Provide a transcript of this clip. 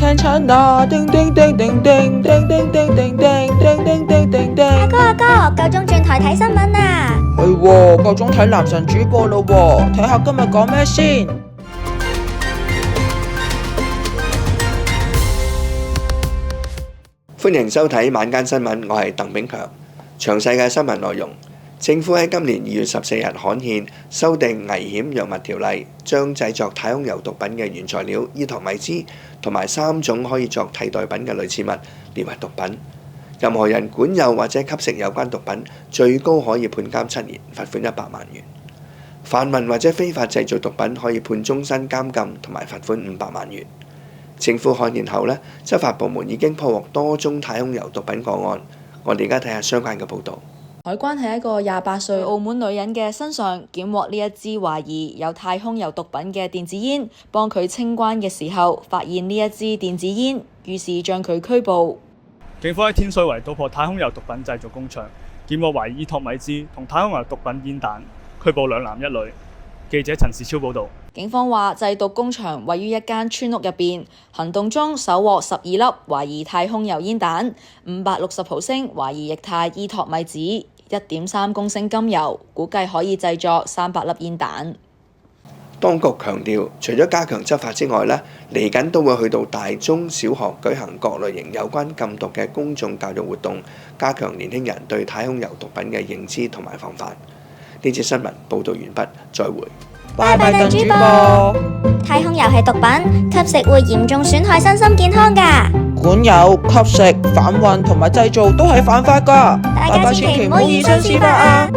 can China，叮叮叮叮叮叮叮叮叮叮叮叮叮叮叮。阿哥，夠鐘轉台睇新聞啦！係喎，夠鐘睇男神主播咯喎，睇下今日講咩先。歡迎收睇晚間新聞，我係鄧炳強。詳細嘅新聞內容，政府喺今年2月14日刊憲修訂危險藥物條例，將製作太空油毒品嘅原材料伊托米茲同埋3種可以作替代品嘅類似物列為毒品。任何人管有或者吸食有關毒品，最高可以判監7年，罰款100萬元。販運或者非法製造毒品可以判終身監禁同埋罰款500萬元。政府刊憲後呢，執法部門已經破獲多宗太空油毒品個案。我哋而家睇下相關嘅報導。海關喺一個28歲澳門女人嘅身上檢獲呢一支懷疑有太空油毒品嘅電子煙，幫佢清關嘅時候發現呢一支電子煙，於是將佢拘捕。警方喺天水圍搗破太空油毒品製造工場，檢獲懷疑伊托米茲同太空油毒品煙彈，拘捕2男1女。記者陳士超報導。警方話製毒工場位於一間村屋入邊，行動中搜獲12粒懷疑太空油煙彈、560毫升懷疑液態伊托米茲、1.3公升甘油，估計可以製作300粒煙彈。當局強調，除咗加強執法之外呢，嚟緊都會去到大中小學舉行各類型有關禁毒嘅公眾教育活動，加強年輕人對太空油毒品嘅認知同埋防範。呢節新聞報導完畢，再會。拜拜鄧主播。太空油係毒品，吸食會嚴重損害身心健康㗎。管有、吸食、販運同埋製造都係犯法㗎，大家千祈唔好以身試法啊！